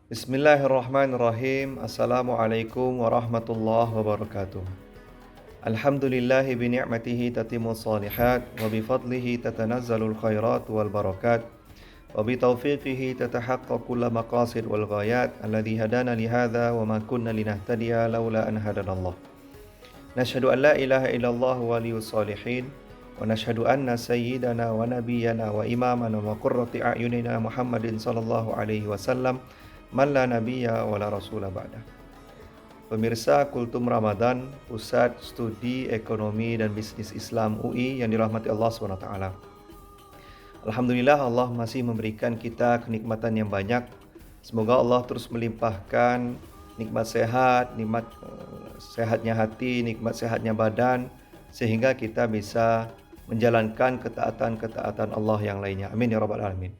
Bismillahirrahmanirrahim. Assalamualaikum warahmatullahi wabarakatuh. Alhamdulillahi bi ni'matihi tatimmu shalihat wa bi fadlihi tatanazzalul khairat wal barakat wa bi taufiqihi tatahaqqaqu kullu maqasid wal ghayat alladhi hadana li hadza wa ma kunna linahtadiya laula an hadanallah. Nashhadu an la ilaha illallah waliyus shalihin wa nashhadu anna sayyidana wa nabiyyana wa imamana wa qurrati a'yunina Muhammadin sallallahu alaihi wasallam man la nabiyya wa la rasula ba'dah. Pemirsa Kultum Ramadan, Pusat Studi Ekonomi dan Bisnis Islam UI yang dirahmati Allah SWT. Alhamdulillah Allah masih memberikan kita kenikmatan yang banyak. Semoga Allah terus melimpahkan nikmat sehat, nikmat sehatnya hati, nikmat sehatnya badan, sehingga kita bisa menjalankan ketaatan-ketaatan Allah yang lainnya. Amin ya rabbal alamin.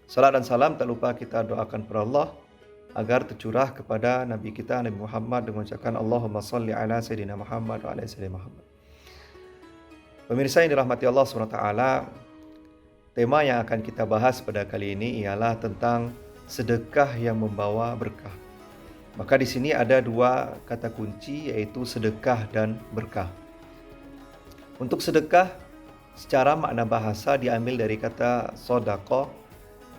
Salat dan salam tak lupa kita doakan kepada Allah agar tercurah kepada Nabi kita Nabi Muhammad dengan ucapan Allahumma salli ala Sayyidina Muhammad wa ala Sayyidina Muhammad. Pemirsa yang dirahmati Allah SWT, tema yang akan kita bahas pada kali ini ialah tentang sedekah yang membawa berkah. Maka di sini ada dua kata kunci, yaitu sedekah dan berkah. Untuk sedekah secara makna bahasa diambil dari kata sodaqah,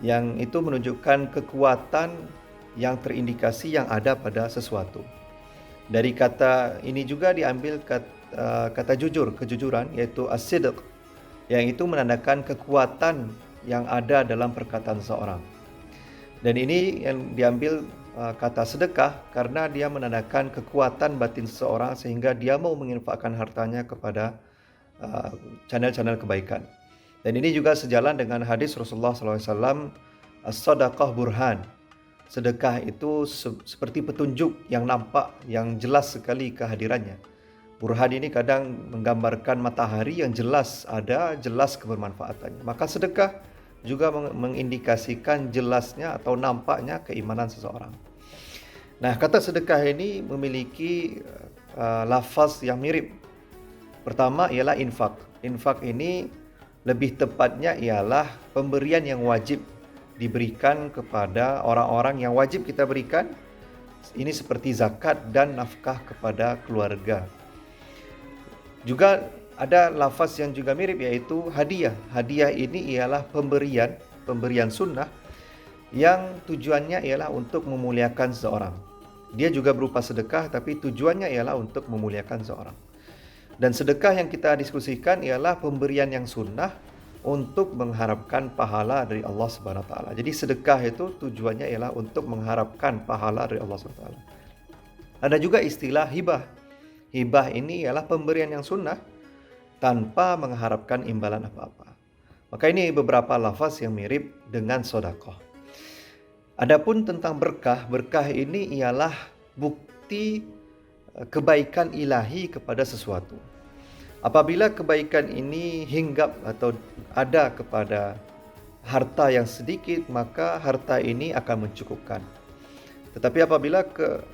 yang itu menunjukkan kekuatan yang terindikasi yang ada pada sesuatu. Dari kata ini juga diambil kata jujur, kejujuran, yaitu as-sidq, yang itu menandakan kekuatan yang ada dalam perkataan seorang. Dan ini yang diambil kata sedekah karena dia menandakan kekuatan batin seseorang sehingga dia mau menginfakkan hartanya kepada channel-channel kebaikan. Dan ini juga sejalan dengan hadis Rasulullah SAW, as-sadaqah burhan. Sedekah itu seperti petunjuk yang nampak, yang jelas sekali kehadirannya. Burhan ini kadang menggambarkan matahari yang jelas ada, jelas kebermanfaatannya. Maka sedekah juga mengindikasikan jelasnya atau nampaknya keimanan seseorang. Nah, kata sedekah ini memiliki lafaz yang mirip. Pertama ialah infak. Infak ini lebih tepatnya ialah pemberian yang wajib diberikan kepada orang-orang yang wajib kita berikan. Ini seperti zakat dan nafkah kepada keluarga. Juga ada lafaz yang juga mirip, yaitu hadiah. Hadiah ini ialah pemberian sunnah yang tujuannya ialah untuk memuliakan seseorang. Dia juga berupa sedekah, tapi tujuannya ialah untuk memuliakan seseorang. Dan sedekah yang kita diskusikan ialah pemberian yang sunnah untuk mengharapkan pahala dari Allah Subhanahu wa taala. Jadi sedekah itu tujuannya ialah untuk mengharapkan pahala dari Allah Subhanahu wa taala. Ada juga istilah hibah. Hibah ini ialah pemberian yang sunnah tanpa mengharapkan imbalan apa-apa. Maka ini beberapa lafaz yang mirip dengan sedekah. Adapun tentang berkah, berkah ini ialah bukti kebaikan ilahi kepada sesuatu. Apabila kebaikan ini hinggap atau ada kepada harta yang sedikit, maka harta ini akan mencukupkan. Tetapi apabila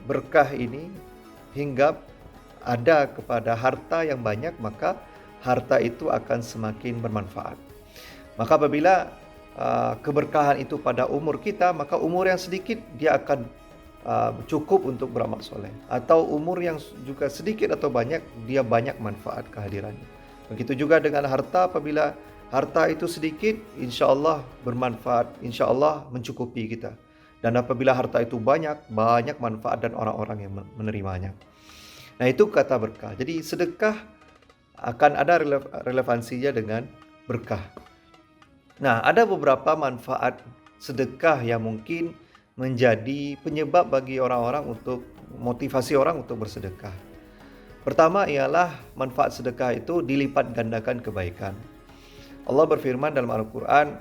berkah ini hinggap ada kepada harta yang banyak, maka harta itu akan semakin bermanfaat. Maka apabila keberkahan itu pada umur kita, maka umur yang sedikit dia akan cukup untuk beramal soleh. Atau umur yang juga sedikit atau banyak, dia banyak manfaat kehadirannya. Begitu juga dengan harta, apabila harta itu sedikit, insya Allah bermanfaat, insya Allah mencukupi kita. Dan apabila harta itu banyak manfaat dan orang-orang yang menerimanya. Nah, itu kata berkah. Jadi sedekah akan ada relevansinya dengan berkah. Nah, ada beberapa manfaat sedekah yang mungkin menjadi penyebab bagi orang-orang untuk motivasi orang untuk bersedekah. Pertama ialah manfaat sedekah itu dilipat gandakan kebaikan. Allah berfirman dalam Al-Quran,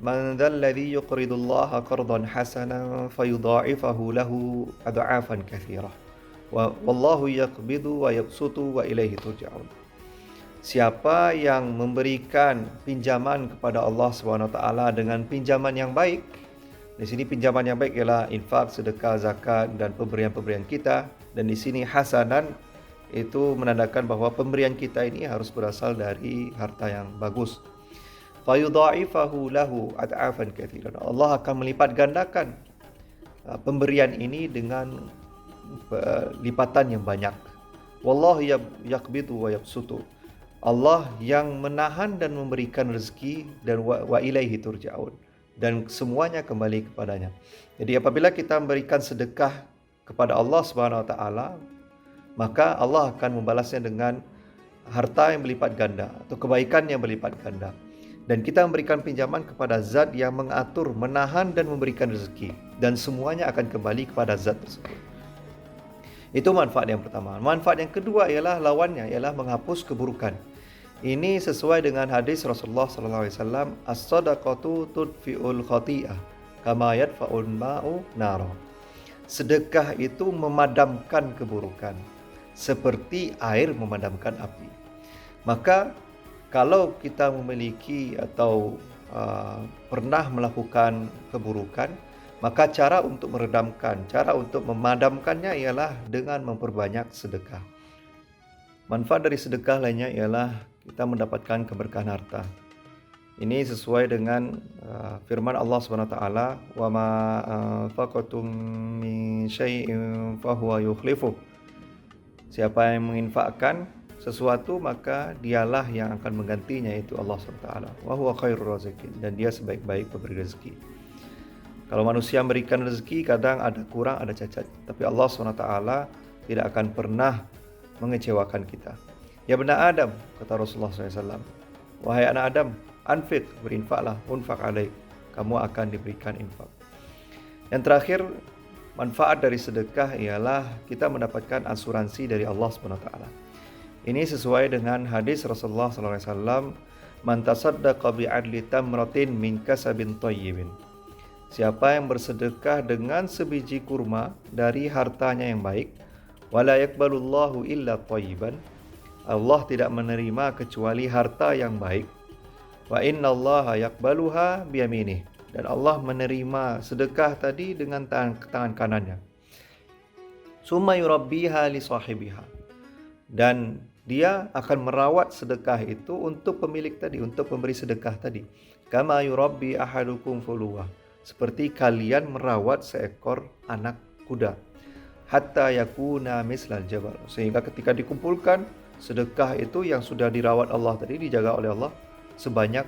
"Man dzalladzi yuqridullaha qardan hasanan fayudha'ifahu lahu ad'afan katsirah. Wallahu yaqbidu wa yabsutu wa ilaihi turja'un." Siapa yang memberikan pinjaman kepada Allah SWT dengan pinjaman yang baik. Di sini pinjaman yang baik ialah infak, sedekah, zakat dan pemberian-pemberian kita. Dan di sini hasanan itu menandakan bahwa pemberian kita ini harus berasal dari harta yang bagus. Fayudha'ifahu lahu ad'afan katsiran. Allah akan melipat gandakan pemberian ini dengan lipatan yang banyak. Wallahu yaqbidu wa yabsutu. Allah yang menahan dan memberikan rezeki, dan wa ilaihi turja'un, dan semuanya kembali kepadanya. Jadi apabila kita memberikan sedekah kepada Allah Subhanahu wa taala, maka Allah akan membalasnya dengan harta yang berlipat ganda atau kebaikan yang berlipat ganda. Dan kita memberikan pinjaman kepada zat yang mengatur, menahan dan memberikan rezeki, dan semuanya akan kembali kepada zat tersebut. Itu manfaat yang pertama. Manfaat yang kedua ialah lawannya, ialah menghapus keburukan. Ini sesuai dengan hadis Rasulullah sallallahu alaihi wasallam, as-sadaqatu tudfi'ul khati'ah kama yadfa'ul ma'u nara. Sedekah itu memadamkan keburukan seperti air memadamkan api. Maka kalau kita memiliki atau pernah melakukan keburukan, maka cara untuk meredamkan, cara untuk memadamkannya ialah dengan memperbanyak sedekah. Manfaat dari sedekah lainnya ialah kita mendapatkan keberkahan harta. Ini sesuai dengan firman Allah SWT, wa ma anfaqtum min syai'in fahuwa yukhlifu. Siapa yang menginfakkan sesuatu, maka dialah yang akan menggantinya, yaitu Allah SWT. Wa huwa khairur raziqin, dan dia sebaik-baik pemberi rezeki. Kalau manusia memberikan rezeki, kadang ada kurang, ada cacat, tapi Allah SWT tidak akan pernah mengecewakan kita. Ya bena Adam, kata Rasulullah SAW, wahai anak Adam, anfiq, berinfaklah, unfaq alaik, kamu akan diberikan infak. Yang terakhir, manfaat dari sedekah ialah kita mendapatkan asuransi dari Allah SWT. Ini sesuai dengan hadis Rasulullah SAW, man tasaddaqa bi'adli tamratin min kasabin thayyibin. Siapa yang bersedekah dengan sebiji kurma dari hartanya yang baik, wala yaqbalullahu illa thayyiban, Allah tidak menerima kecuali harta yang baik. Wa innallaha yaqbaluha biyaminih, dan Allah menerima sedekah tadi dengan tangan kanannya. Summa yurabbiha li sahibiha, dan dia akan merawat sedekah itu untuk pemilik tadi, untuk pemberi sedekah tadi. Kama yurabbi ahadukum fuluwah, seperti kalian merawat seekor anak kuda. Hatta yakuna mislal jabal, sehingga ketika dikumpulkan sedekah itu yang sudah dirawat Allah tadi, dijaga oleh Allah, sebanyak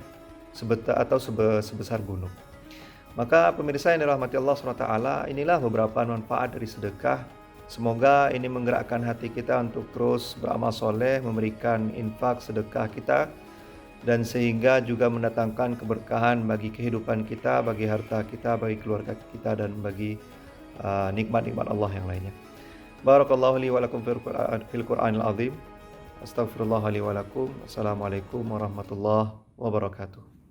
sebesar gunung. Maka pemirsa yang dirahmati Allah SWT, inilah beberapa manfaat dari sedekah. Semoga ini menggerakkan hati kita untuk terus beramal soleh, memberikan infak sedekah kita, dan sehingga juga mendatangkan keberkahan bagi kehidupan kita, bagi harta kita, bagi keluarga kita, dan bagi nikmat-nikmat Allah yang lainnya. Barakallahu li wa lakum fil Qur'anil azim. Astaghfirullah li wa lakum. Assalamualaikum warahmatullahi wabarakatuh.